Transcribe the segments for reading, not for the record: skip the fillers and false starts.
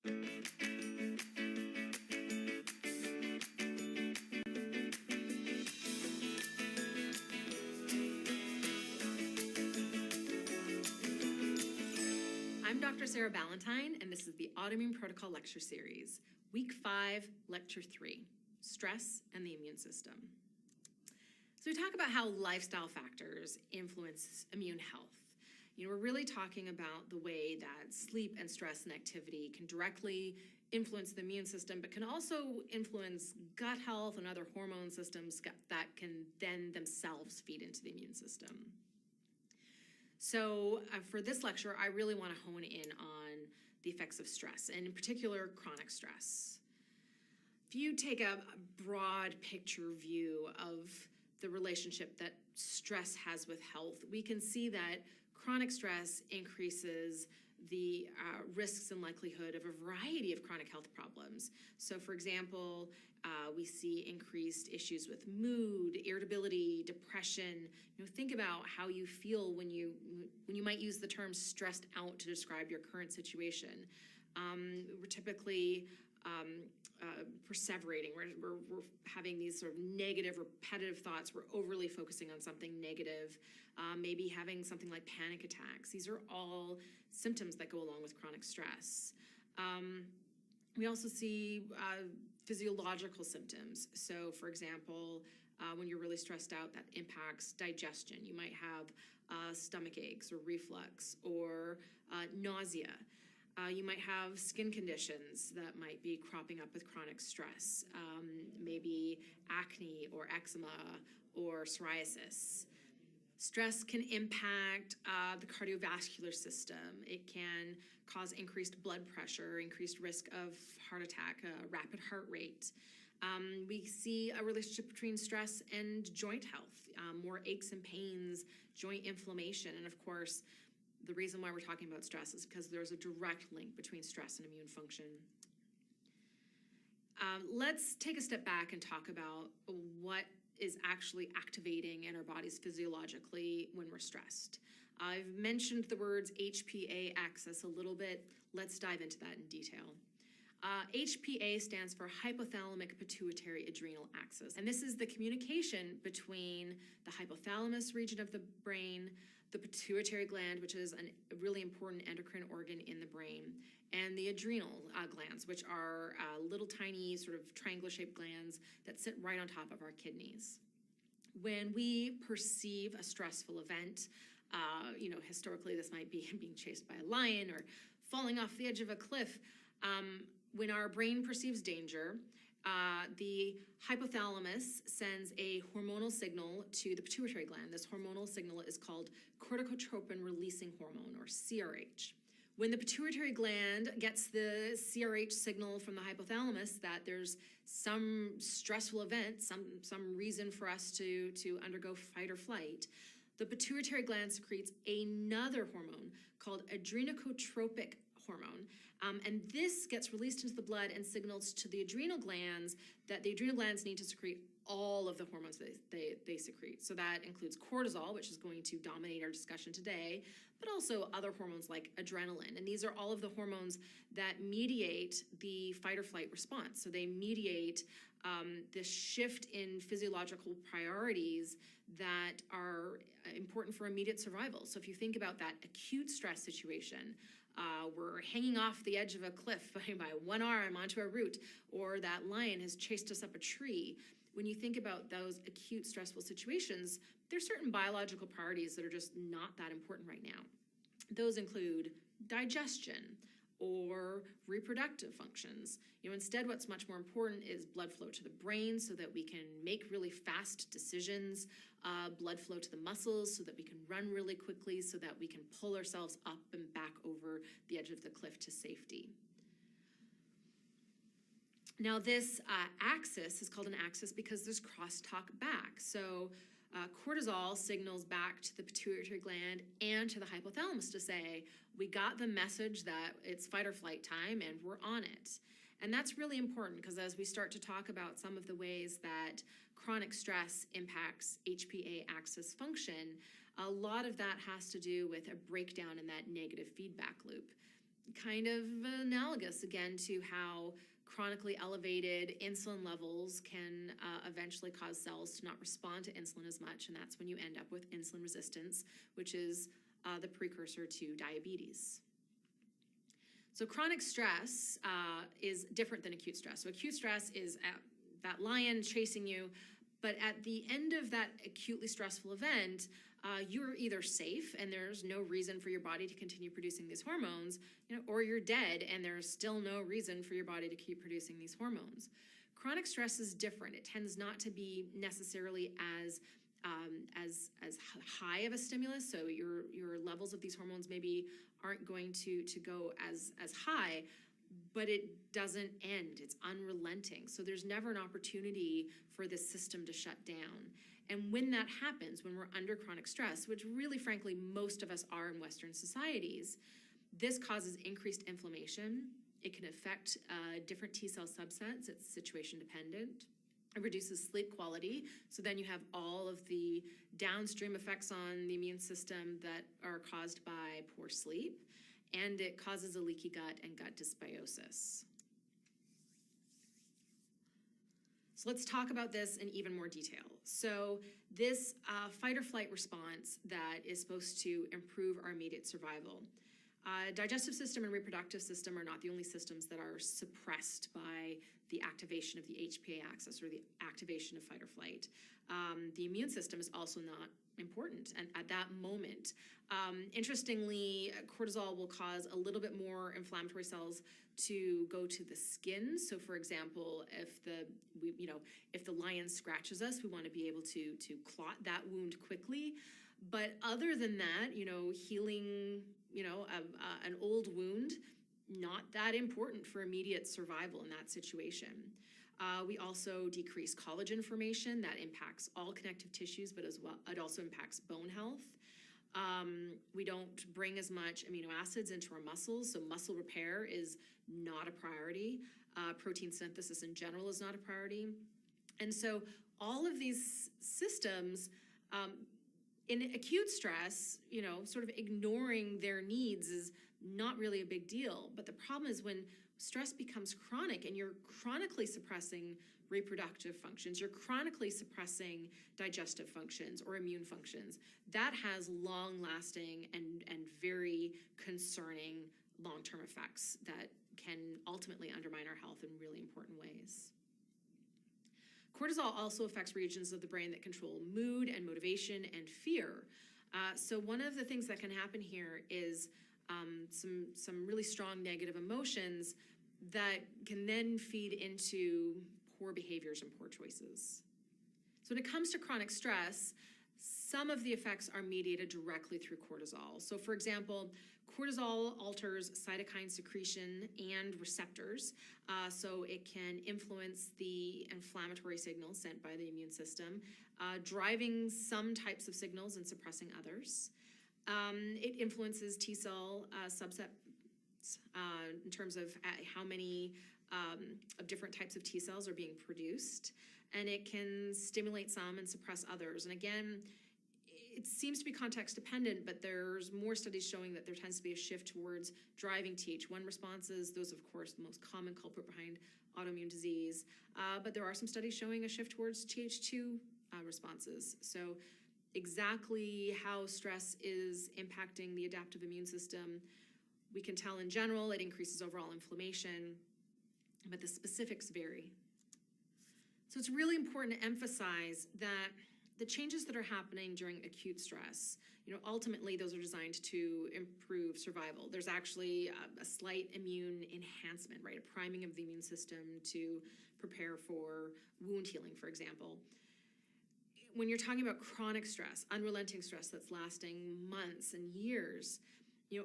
I'm Dr. Sarah Ballantyne, and this is the Autoimmune Protocol Lecture Series, Week 5, Lecture 3, Stress and the Immune System. So we talk about how lifestyle factors influence immune health. We're really talking about the way that sleep and stress and activity can directly influence the immune system, but can also influence gut health and other hormone systems that can then themselves feed into the immune system. So for this lecture, I really want to hone in on the effects of stress, and in particular, chronic stress. If you take a broad picture view of the relationship that stress has with health, we can see that chronic stress increases the risks and likelihood of a variety of chronic health problems. So for example, we see increased issues with mood, irritability, depression. Think about how you feel when you might use the term stressed out to describe your current situation. We're typically perseverating. We're having these sort of negative, repetitive thoughts. We're overly focusing on something negative, maybe having something like panic attacks. These are all symptoms that go along with chronic stress. We also see physiological symptoms. So, for example, when you're really stressed out, that impacts digestion. You might have stomach aches or reflux or nausea. You might have skin conditions that might be cropping up with chronic stress, maybe acne or eczema or psoriasis. Stress can impact the cardiovascular system. It can cause increased blood pressure, increased risk of heart attack, rapid heart rate. We see a relationship between stress and joint health, more aches and pains, joint inflammation, and of course, the reason why we're talking about stress is because there's a direct link between stress and immune function. Let's take a step back and talk about what is actually activating in our bodies physiologically when we're stressed. I've mentioned the words HPA axis a little bit. Let's dive into that in detail. HPA stands for hypothalamic pituitary adrenal axis, and this is the communication between the hypothalamus region of the brain, the pituitary gland, which is a really important endocrine organ in the brain, and the adrenal glands, which are little tiny sort of triangular-shaped glands that sit right on top of our kidneys. When we perceive a stressful event, historically this might be being chased by a lion or falling off the edge of a cliff. When our brain perceives danger, the hypothalamus sends a hormonal signal to the pituitary gland. This hormonal signal is called corticotropin-releasing hormone, or CRH. When the pituitary gland gets the CRH signal from the hypothalamus that there's some stressful event, some reason for us to undergo fight or flight, the pituitary gland secretes another hormone called adrenocorticotropic hormone, and this gets released into the blood and signals to the adrenal glands that the adrenal glands need to secrete all of the hormones that they secrete. So that includes cortisol, which is going to dominate our discussion today, but also other hormones like adrenaline. And these are all of the hormones that mediate the fight or flight response. So they mediate this shift in physiological priorities that are important for immediate survival. So if you think about that acute stress situation, we're hanging off the edge of a cliff by one arm onto a root, or that lion has chased us up a tree. When you think about those acute stressful situations, there's certain biological priorities that are just not that important right now. Those include digestion or reproductive functions. Instead, what's much more important is blood flow to the brain so that we can make really fast decisions, blood flow to the muscles so that we can run really quickly, so that we can pull ourselves up and back over the edge of the cliff to safety. Now, this axis is called an axis because there's crosstalk back. So cortisol signals back to the pituitary gland and to the hypothalamus to say, we got the message that it's fight or flight time and we're on it. And that's really important because as we start to talk about some of the ways that chronic stress impacts HPA axis function, a lot of that has to do with a breakdown in that negative feedback loop. kind of analogous again to how chronically elevated insulin levels can eventually cause cells to not respond to insulin as much, and that's when you end up with insulin resistance, which is the precursor to diabetes. So chronic stress is different than acute stress. So acute stress is that lion chasing you, but at the end of that acutely stressful event, you're either safe and there's no reason for your body to continue producing these hormones, or you're dead and there's still no reason for your body to keep producing these hormones. Chronic stress is different. It tends not to be necessarily as high of a stimulus, so your levels of these hormones maybe aren't going to go as high, but it doesn't end. It's unrelenting. So there's never an opportunity for this system to shut down. And when that happens, when we're under chronic stress, which really, frankly, most of us are in Western societies, this causes increased inflammation. It can affect different T cell subsets. It's situation dependent. It reduces sleep quality. So then you have all of the downstream effects on the immune system that are caused by poor sleep. And it causes a leaky gut and gut dysbiosis. So let's talk about this in even more detail. So this fight or flight response that is supposed to improve our immediate survival. Digestive system and reproductive system are not the only systems that are suppressed by the activation of the HPA axis or the activation of fight or flight. The immune system is also not important and at that moment. Interestingly, cortisol will cause a little bit more inflammatory cells to go to the skin. So for example, if the lion scratches us, we want to be able to clot that wound quickly. But other than that, healing, an old wound, not that important for immediate survival in that situation. We also decrease collagen formation. That impacts all connective tissues, but as well, it also impacts bone health. We don't bring as much amino acids into our muscles, so muscle repair is not a priority. Protein synthesis in general is not a priority. And so all of these systems, in acute stress, sort of ignoring their needs is not really a big deal. But the problem is when stress becomes chronic and you're chronically suppressing reproductive functions, you're chronically suppressing digestive functions or immune functions, that has long-lasting and very concerning long-term effects that can ultimately undermine our health in really important ways. Cortisol also affects regions of the brain that control mood and motivation and fear. So one of the things that can happen here is some really strong negative emotions that can then feed into poor behaviors and poor choices. So when it comes to chronic stress, some of the effects are mediated directly through cortisol. So for example, cortisol alters cytokine secretion and receptors, so it can influence the inflammatory signals sent by the immune system, driving some types of signals and suppressing others. It influences T cell subsets in terms of how many of different types of T cells are being produced, and it can stimulate some and suppress others. And again, it seems to be context dependent, but there's more studies showing that there tends to be a shift towards driving Th1 responses. Those, of course, the most common culprit behind autoimmune disease. But there are some studies showing a shift towards Th2 responses. So exactly how stress is impacting the adaptive immune system, we can tell in general it increases overall inflammation, but the specifics vary. So it's really important to emphasize that the changes that are happening during acute stress, ultimately those are designed to improve survival. There's actually a slight immune enhancement, right? A priming of the immune system to prepare for wound healing, for example. When you're talking about chronic stress, unrelenting stress that's lasting months and years,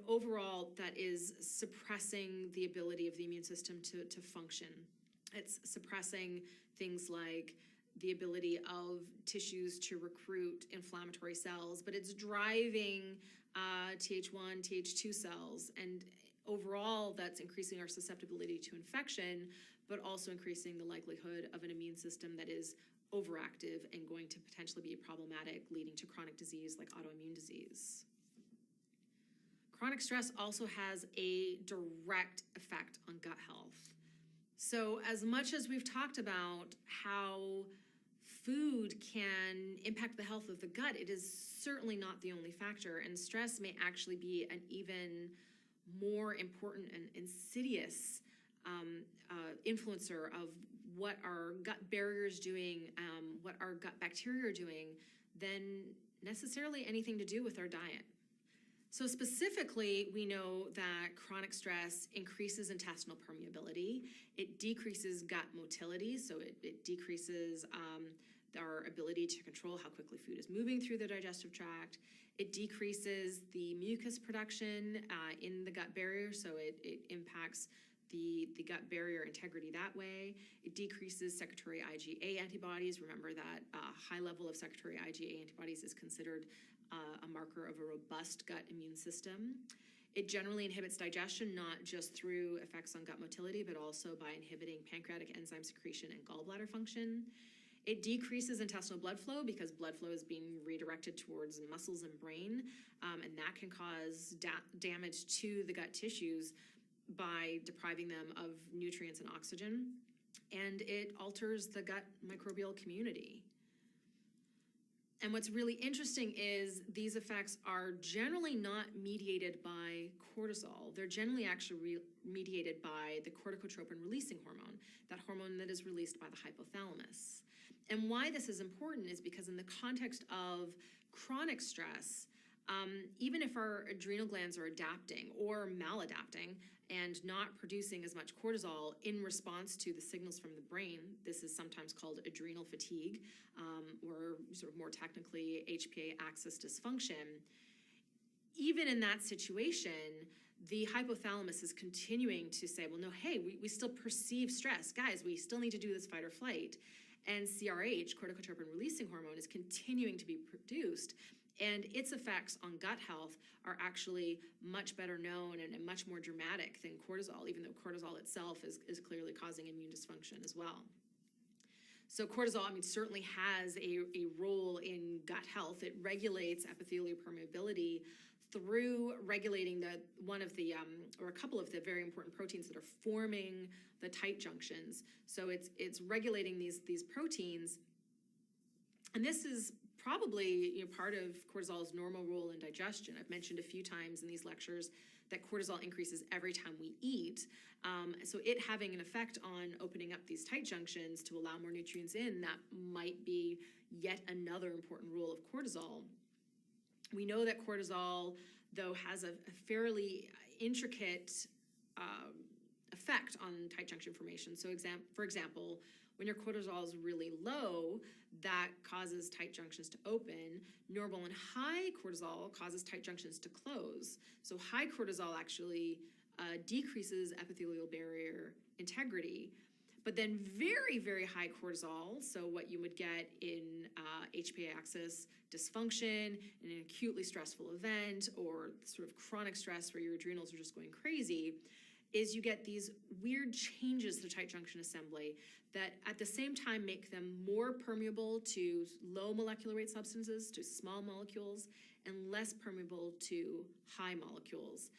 overall that is suppressing the ability of the immune system to function. It's suppressing things like the ability of tissues to recruit inflammatory cells, but it's driving Th1, Th2 cells, and overall that's increasing our susceptibility to infection, but also increasing the likelihood of an immune system that is overactive and going to potentially be problematic, leading to chronic disease like autoimmune disease. Chronic stress also has a direct effect on gut health. So as much as we've talked about how food can impact the health of the gut, it is certainly not the only factor, and stress may actually be an even more important and insidious influencer of what our gut barrier is doing, what our gut bacteria are doing, than necessarily anything to do with our diet. So specifically, we know that chronic stress increases intestinal permeability. It decreases gut motility, so it decreases our ability to control how quickly food is moving through the digestive tract. It decreases the mucus production in the gut barrier, so it impacts the gut barrier integrity that way. It decreases secretory IgA antibodies. Remember that high level of secretory IgA antibodies is considered a marker of a robust gut immune system. It generally inhibits digestion, not just through effects on gut motility, but also by inhibiting pancreatic enzyme secretion and gallbladder function. It decreases intestinal blood flow because blood flow is being redirected towards muscles and brain, and that can cause damage to the gut tissues by depriving them of nutrients and oxygen. And it alters the gut microbial community. And what's really interesting is these effects are generally not mediated by cortisol. They're generally actually mediated by the corticotropin-releasing hormone, that hormone that is released by the hypothalamus. And why this is important is because in the context of chronic stress, even if our adrenal glands are adapting or maladapting and not producing as much cortisol in response to the signals from the brain, this is sometimes called adrenal fatigue, or sort of more technically HPA axis dysfunction. Even in that situation, the hypothalamus is continuing to say, well, no, hey, we still perceive stress. Guys, we still need to do this fight or flight. And CRH, corticotropin-releasing hormone, is continuing to be produced. And its effects on gut health are actually much better known and much more dramatic than cortisol, even though cortisol itself is clearly causing immune dysfunction as well. So cortisol, certainly has a role in gut health. It regulates epithelial permeability through regulating one of the, or a couple of the very important proteins that are forming the tight junctions. So it's regulating these proteins. And this is probably part of cortisol's normal role in digestion. I've mentioned a few times in these lectures that cortisol increases every time we eat. So it having an effect on opening up these tight junctions to allow more nutrients in, that might be yet another important role of cortisol. We know that cortisol, though, has a fairly intricate effect on tight junction formation. So for example, when your cortisol is really low, that causes tight junctions to open. Normal and high cortisol causes tight junctions to close. So high cortisol actually decreases epithelial barrier integrity. But then very, very high cortisol, so what you would get in HPA axis dysfunction, in an acutely stressful event, or sort of chronic stress where your adrenals are just going crazy, is you get these weird changes to tight junction assembly that at the same time make them more permeable to low molecular weight substances, to small molecules, and less permeable to high molecules.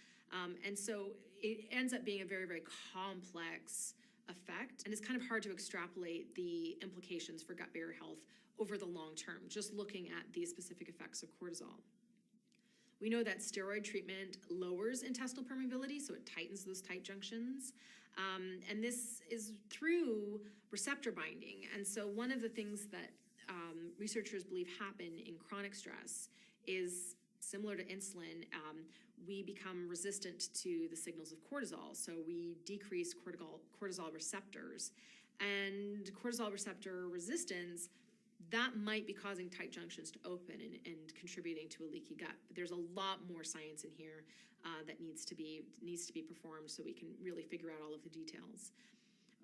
And so it ends up being a very, very complex effect, and it's kind of hard to extrapolate the implications for gut barrier health over the long term, just looking at these specific effects of cortisol. We know that steroid treatment lowers intestinal permeability, so it tightens those tight junctions. And this is through receptor binding. And so one of the things that researchers believe happen in chronic stress is similar to insulin. We become resistant to the signals of cortisol, so we decrease cortisol receptors. And cortisol receptor resistance, that might be causing tight junctions to open and contributing to a leaky gut. But there's a lot more science in here that needs to be performed so we can really figure out all of the details.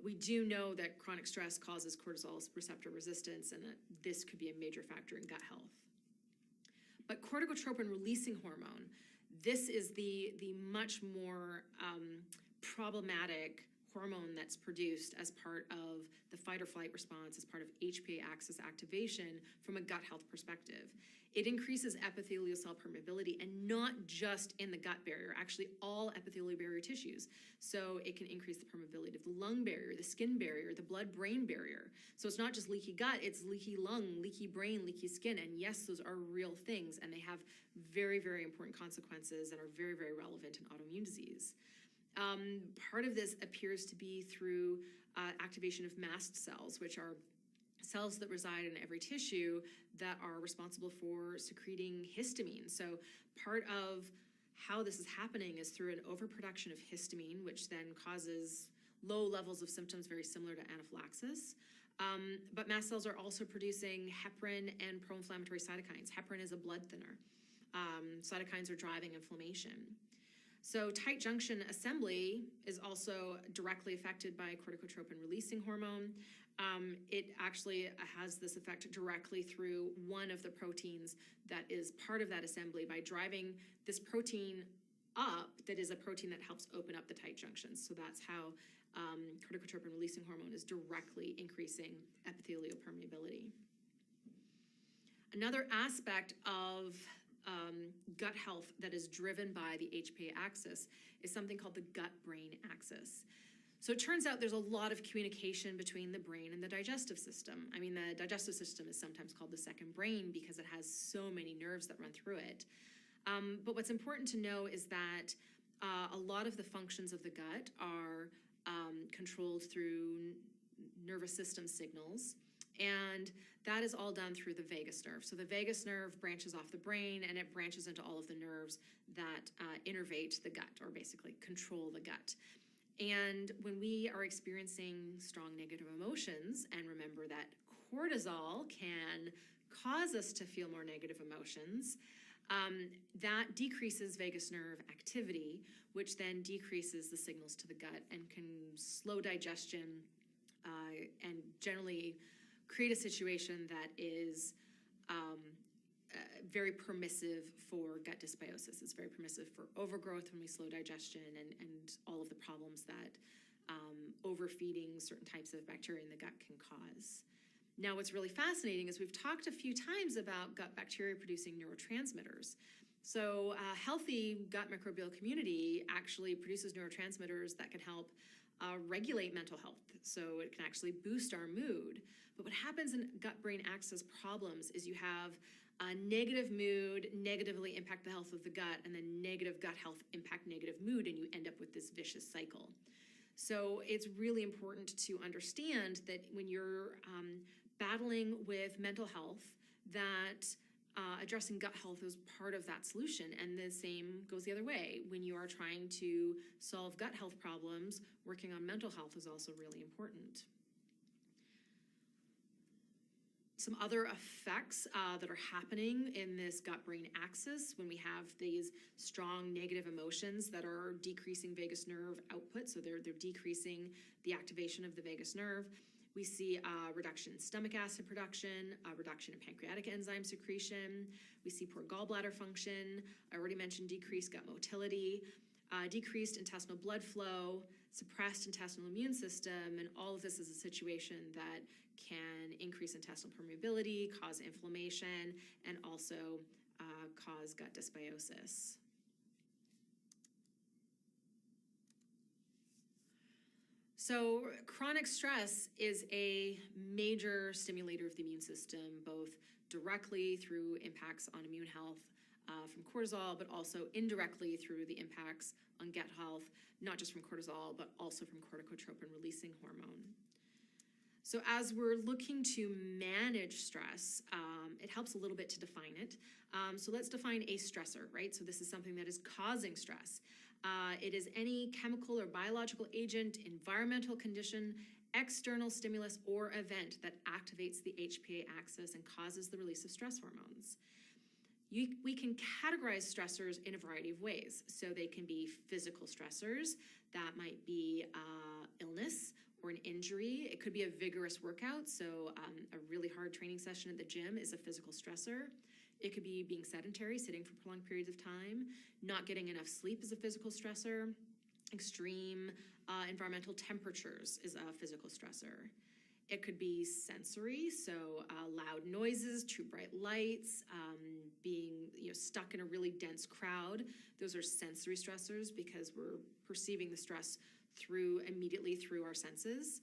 We do know that chronic stress causes cortisol receptor resistance, and that this could be a major factor in gut health. But corticotropin-releasing hormone, this is the much more problematic hormone that's produced as part of the fight or flight response, as part of HPA axis activation from a gut health perspective. It increases epithelial cell permeability, and not just in the gut barrier, actually all epithelial barrier tissues. So it can increase the permeability of the lung barrier, the skin barrier, the blood-brain barrier. So it's not just leaky gut, it's leaky lung, leaky brain, leaky skin. And yes, those are real things, and they have very, very important consequences and are very, very relevant in autoimmune disease. Part of this appears to be through activation of mast cells, which are cells that reside in every tissue that are responsible for secreting histamine. So part of how this is happening is through an overproduction of histamine, which then causes low levels of symptoms very similar to anaphylaxis. But mast cells are also producing heparin and pro-inflammatory cytokines. Heparin is a blood thinner. Cytokines are driving inflammation. So tight junction assembly is also directly affected by corticotropin-releasing hormone. It actually has this effect directly through one of the proteins that is part of that assembly by driving this protein up, that is a protein that helps open up the tight junctions. So that's how corticotropin-releasing hormone is directly increasing epithelial permeability. Another aspect of gut health that is driven by the HPA axis is something called the gut-brain axis. So it turns out there's a lot of communication between the brain and the digestive system. I mean, the digestive system is sometimes called the second brain because it has so many nerves that run through it. But what's important to know is that a lot of the functions of the gut are controlled through nervous system signals, and that is all done through the vagus nerve. So the vagus nerve branches off the brain, and it branches into all of the nerves that innervate the gut, or basically control the gut. And when we are experiencing strong negative emotions, and remember that cortisol can cause us to feel more negative emotions, that decreases vagus nerve activity, which then decreases the signals to the gut and can slow digestion and generally create a situation that is very permissive for gut dysbiosis. It's very permissive for overgrowth when we slow digestion and all of the problems that overfeeding certain types of bacteria in the gut can cause. Now, what's really fascinating is we've talked a few times about gut bacteria producing neurotransmitters. So a healthy gut microbial community actually produces neurotransmitters that can help regulate mental health. So it can actually boost our mood. But what happens in gut-brain axis problems is you have a negative mood negatively impact the health of the gut, and then negative gut health impact negative mood, and you end up with this vicious cycle. So it's really important to understand that when you're battling with mental health, that addressing gut health is part of that solution, and the same goes the other way. When you are trying to solve gut health problems, working on mental health is also really important. Some other effects that are happening in this gut-brain axis when we have these strong negative emotions that are decreasing vagus nerve output, so they're decreasing the activation of the vagus nerve. We see a reduction in stomach acid production, a reduction in pancreatic enzyme secretion. We see poor gallbladder function. I already mentioned decreased gut motility, decreased intestinal blood flow, suppressed intestinal immune system, and all of this is a situation that can increase intestinal permeability, cause inflammation, and also cause gut dysbiosis. So chronic stress is a major stimulator of the immune system, both directly through impacts on immune health from cortisol, but also indirectly through the impacts on gut health, not just from cortisol, but also from corticotropin-releasing hormone. So as we're looking to manage stress, it helps a little bit to define it. So let's define a stressor, right? So this is something that is causing stress. It is any chemical or biological agent, environmental condition, external stimulus, or event that activates the HPA axis and causes the release of stress hormones. We can categorize stressors in a variety of ways. So they can be physical stressors. That might be illness or an injury. It could be a vigorous workout. So a really hard training session at the gym is a physical stressor. It could be being sedentary, sitting for prolonged periods of time. Not getting enough sleep is a physical stressor. Extreme environmental temperatures is a physical stressor. It could be sensory, so loud noises, too bright lights, being stuck in a really dense crowd. Those are sensory stressors because we're perceiving the stress immediately through our senses.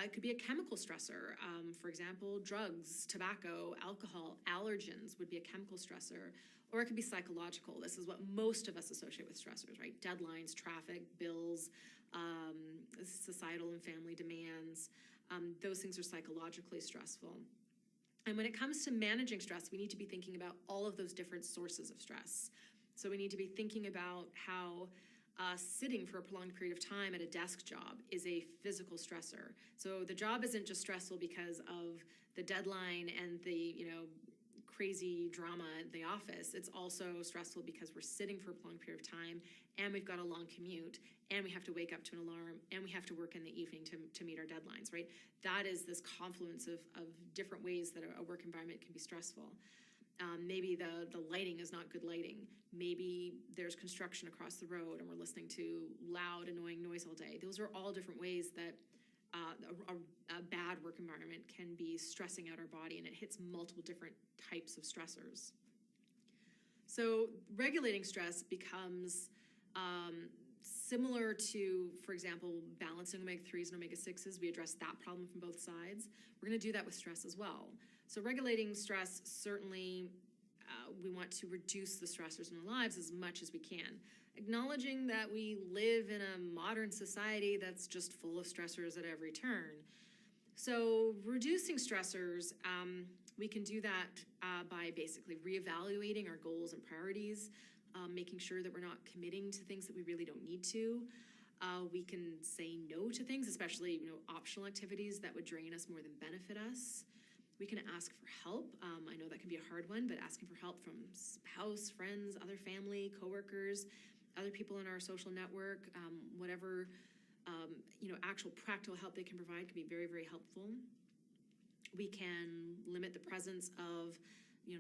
It could be a chemical stressor. For example, drugs, tobacco, alcohol, allergens would be a chemical stressor. Or it could be psychological. This is what most of us associate with stressors, right? Deadlines, traffic, bills, societal and family demands. Those things are psychologically stressful. And when it comes to managing stress, we need to be thinking about all of those different sources of stress. So we need to be thinking about how sitting for a prolonged period of time at a desk job is a physical stressor. So the job isn't just stressful because of the deadline and the crazy drama at the office. It's also stressful because we're sitting for a prolonged period of time and we've got a long commute and we have to wake up to an alarm and we have to work in the evening to meet our deadlines, right? That is this confluence of different ways that a work environment can be stressful. Maybe the lighting is not good lighting. Maybe there's construction across the road and we're listening to loud, annoying noise all day. Those are all different ways that a bad work environment can be stressing out our body, and it hits multiple different types of stressors. So regulating stress becomes similar to, for example, balancing omega-3s and omega-6s. We address that problem from both sides. We're going to do that with stress as well. So regulating stress, certainly we want to reduce the stressors in our lives as much as we can. Acknowledging that we live in a modern society that's just full of stressors at every turn. So reducing stressors, we can do that by basically reevaluating our goals and priorities, making sure that we're not committing to things that we really don't need to. We can say no to things, especially optional activities that would drain us more than benefit us. We can ask for help. I know that can be a hard one, but asking for help from spouse, friends, other family, coworkers, other people in our social network, whatever actual practical help they can provide can be very, very helpful. We can limit the presence of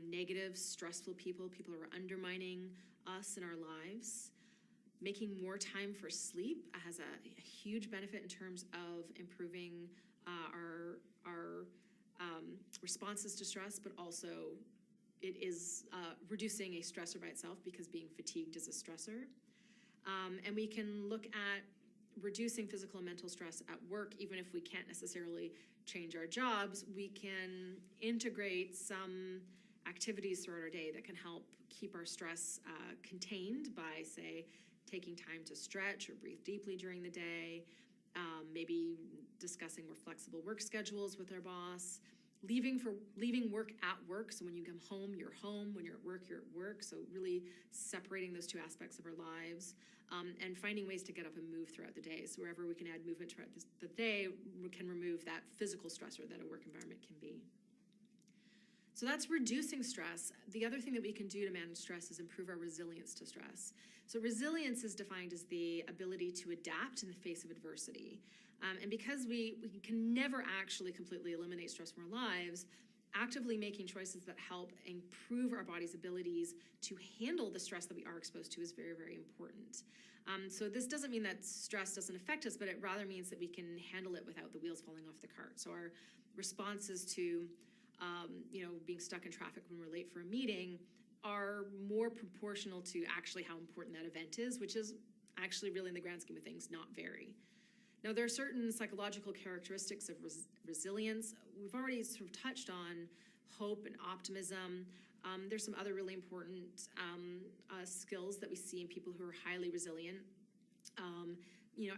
negative, stressful people who are undermining us in our lives. Making more time for sleep has a huge benefit in terms of improving our responses to stress, but also it is reducing a stressor by itself because being fatigued is a stressor. And we can look at reducing physical and mental stress at work. Even if we can't necessarily change our jobs, we can integrate some activities throughout our day that can help keep our stress contained by, say, taking time to stretch or breathe deeply during the day, maybe discussing more flexible work schedules with our boss, leaving work at work. So when you come home, you're home. When you're at work, you're at work. So really separating those two aspects of our lives, and finding ways to get up and move throughout the day. So wherever we can add movement throughout the day, we can remove that physical stressor that a work environment can be. So that's reducing stress. The other thing that we can do to manage stress is improve our resilience to stress. So resilience is defined as the ability to adapt in the face of adversity. And because we can never actually completely eliminate stress from our lives, actively making choices that help improve our body's abilities to handle the stress that we are exposed to is very, very important. So this doesn't mean that stress doesn't affect us, but it rather means that we can handle it without the wheels falling off the cart. So our responses to being stuck in traffic when we're late for a meeting are more proportional to actually how important that event is, which is actually really, in the grand scheme of things, not very. Now, there are certain psychological characteristics of resilience. We've already sort of touched on hope and optimism. There's some other really important skills that we see in people who are highly resilient.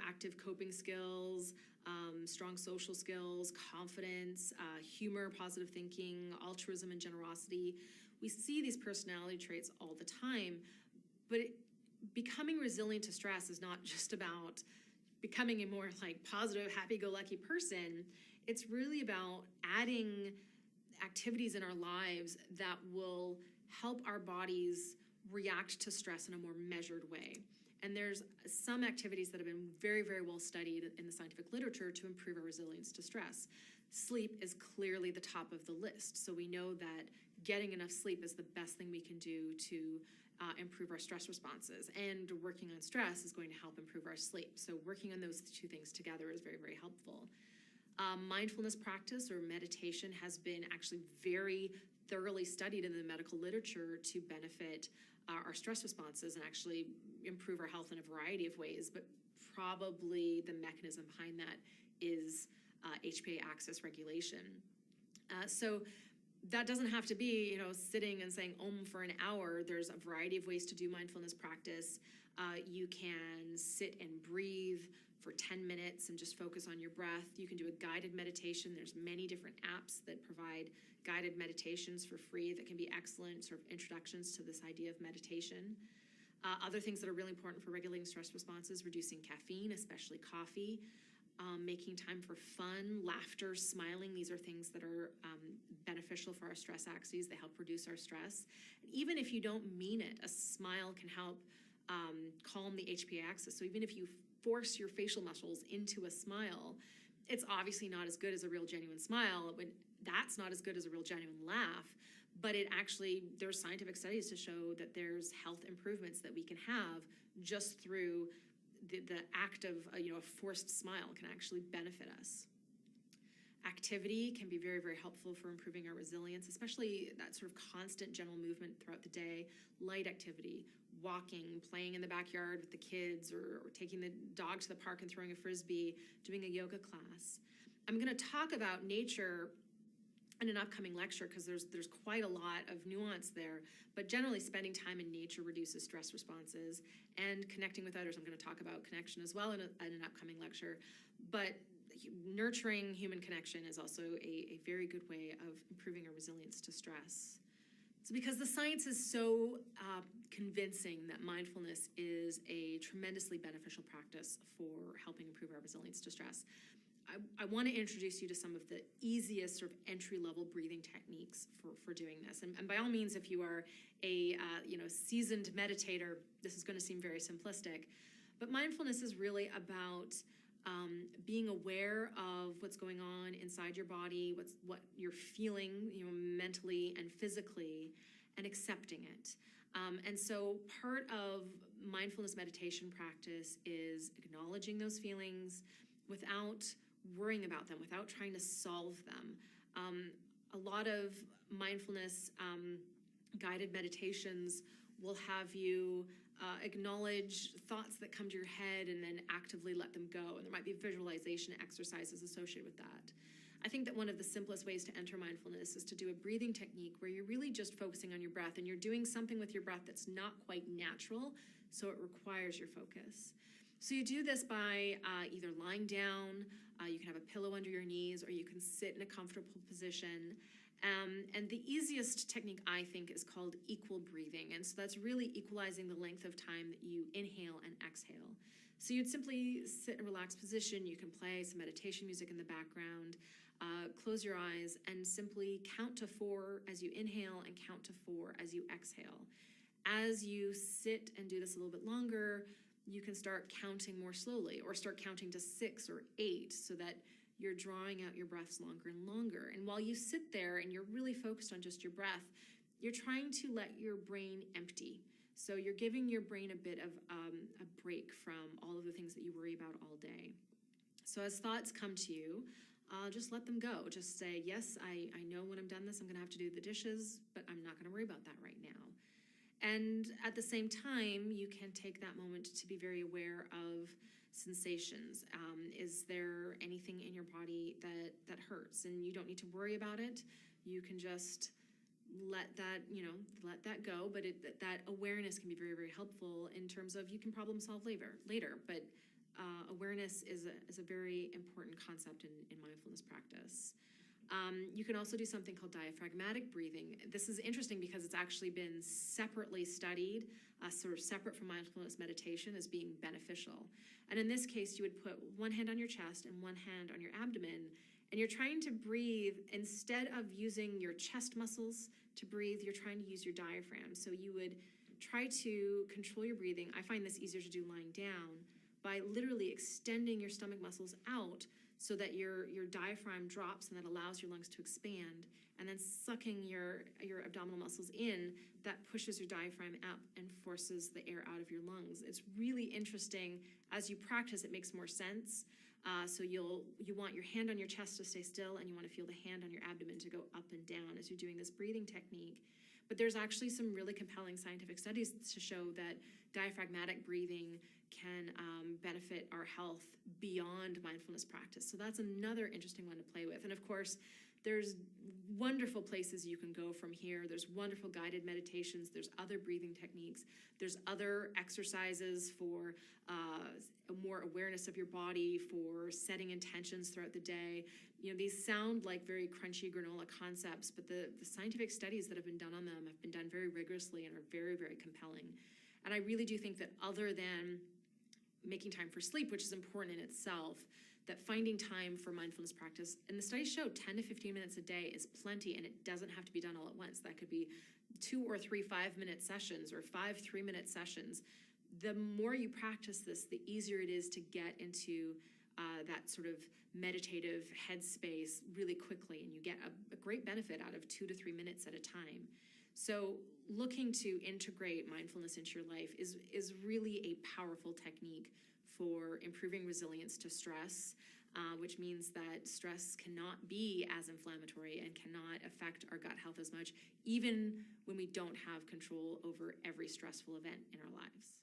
Active coping skills, strong social skills, confidence, humor, positive thinking, altruism, and generosity. We see these personality traits all the time, but becoming resilient to stress is not just about becoming a more positive, happy-go-lucky person. It's really about adding activities in our lives that will help our bodies react to stress in a more measured way. And there's some activities that have been very, very well studied in the scientific literature to improve our resilience to stress. Sleep is clearly the top of the list. So we know that getting enough sleep is the best thing we can do to improve our stress responses. And working on stress is going to help improve our sleep. So working on those two things together is very, very helpful. Mindfulness practice or meditation has been actually very thoroughly studied in the medical literature to benefit our stress responses and actually improve our health in a variety of ways. But probably the mechanism behind that is HPA axis regulation. So that doesn't have to be, sitting and saying Om for an hour. There's a variety of ways to do mindfulness practice. You can sit and breathe for 10 minutes and just focus on your breath. You can do a guided meditation. There's many different apps that provide guided meditations for free that can be excellent sort of introductions to this idea of meditation. Other things that are really important for regulating stress responses, reducing caffeine, especially coffee, making time for fun, laughter, smiling. These are things that are beneficial for our stress axes. They help reduce our stress. And even if you don't mean it, a smile can help calm the HPA axis. So even if you force your facial muscles into a smile, it's obviously not as good as a real genuine smile. That's not as good as a real genuine laugh, but it actually, there's scientific studies to show that there's health improvements that we can have just through the act of a forced smile can actually benefit us. Activity can be very, very helpful for improving our resilience, especially that sort of constant general movement throughout the day. Light activity, walking, playing in the backyard with the kids, or taking the dog to the park and throwing a frisbee, doing a yoga class. I'm going to talk about nature in an upcoming lecture because there's quite a lot of nuance there, but generally spending time in nature reduces stress responses, and connecting with others. I'm going to talk about connection as well in an upcoming lecture, but nurturing human connection is also a very good way of improving our resilience to stress. So because the science is so convincing that mindfulness is a tremendously beneficial practice for helping improve our resilience to stress, I want to introduce you to some of the easiest sort of entry-level breathing techniques for doing this. And by all means, if you are a seasoned meditator, this is going to seem very simplistic. But mindfulness is really about being aware of what's going on inside your body, what you're feeling, mentally and physically, and accepting it. And so part of mindfulness meditation practice is acknowledging those feelings without worrying about them, without trying to solve them. A lot of mindfulness guided meditations will have you acknowledge thoughts that come to your head and then actively let them go. And there might be visualization exercises associated with that. I think that one of the simplest ways to enter mindfulness is to do a breathing technique where you're really just focusing on your breath and you're doing something with your breath that's not quite natural, so it requires your focus. So you do this by either lying down, you can have a pillow under your knees, or you can sit in a comfortable position. And the easiest technique, I think, is called equal breathing. And so that's really equalizing the length of time that you inhale and exhale. So you'd simply sit in a relaxed position. You can play some meditation music in the background, close your eyes, and simply count to 4 as you inhale and count to 4 as you exhale. As you sit and do this a little bit longer, you can start counting more slowly, or start counting to 6 or 8 so that you're drawing out your breaths longer and longer. And while you sit there and you're really focused on just your breath, you're trying to let your brain empty. So you're giving your brain a bit of a break from all of the things that you worry about all day. So as thoughts come to you, just let them go. Just say, yes, I know when I'm done this, I'm going to have to do the dishes, but I'm not going to worry about that right now. And at the same time, you can take that moment to be very aware of sensations. Is there anything in your body that hurts? And you don't need to worry about it. You can just let that go. But that awareness can be very, very helpful in terms of you can problem solve later. But awareness is a very important concept in mindfulness practice. You can also do something called diaphragmatic breathing. This is interesting because it's actually been separately studied, sort of separate from mindfulness meditation, as being beneficial. And in this case, you would put one hand on your chest and one hand on your abdomen, and you're trying to breathe. Instead of using your chest muscles to breathe, you're trying to use your diaphragm. So you would try to control your breathing. I find this easier to do lying down by literally extending your stomach muscles out so that your diaphragm drops, and that allows your lungs to expand, and then sucking your abdominal muscles in, that pushes your diaphragm up and forces the air out of your lungs. It's really interesting. As you practice, it makes more sense. So you want your hand on your chest to stay still, and you want to feel the hand on your abdomen to go up and down as you're doing this breathing technique. But there's actually some really compelling scientific studies to show that diaphragmatic breathing can benefit our health beyond mindfulness practice. So that's another interesting one to play with. And of course, there's wonderful places you can go from here. There's wonderful guided meditations. There's other breathing techniques. There's other exercises for more awareness of your body, for setting intentions throughout the day. You know, these sound like very crunchy granola concepts, but the scientific studies that have been done on them have been done very rigorously and are very, very compelling. And I really do think that other than making time for sleep, which is important in itself, that finding time for mindfulness practice, and the studies show 10 to 15 minutes a day is plenty, and it doesn't have to be done all at once. That could be 2 or 3 5-minute sessions, or 5 3-minute sessions. The more you practice this, the easier it is to get into that sort of meditative headspace really quickly, and you get a great benefit out of 2 to 3 minutes at a time. So looking to integrate mindfulness into your life is really a powerful technique for improving resilience to stress, which means that stress cannot be as inflammatory and cannot affect our gut health as much, even when we don't have control over every stressful event in our lives.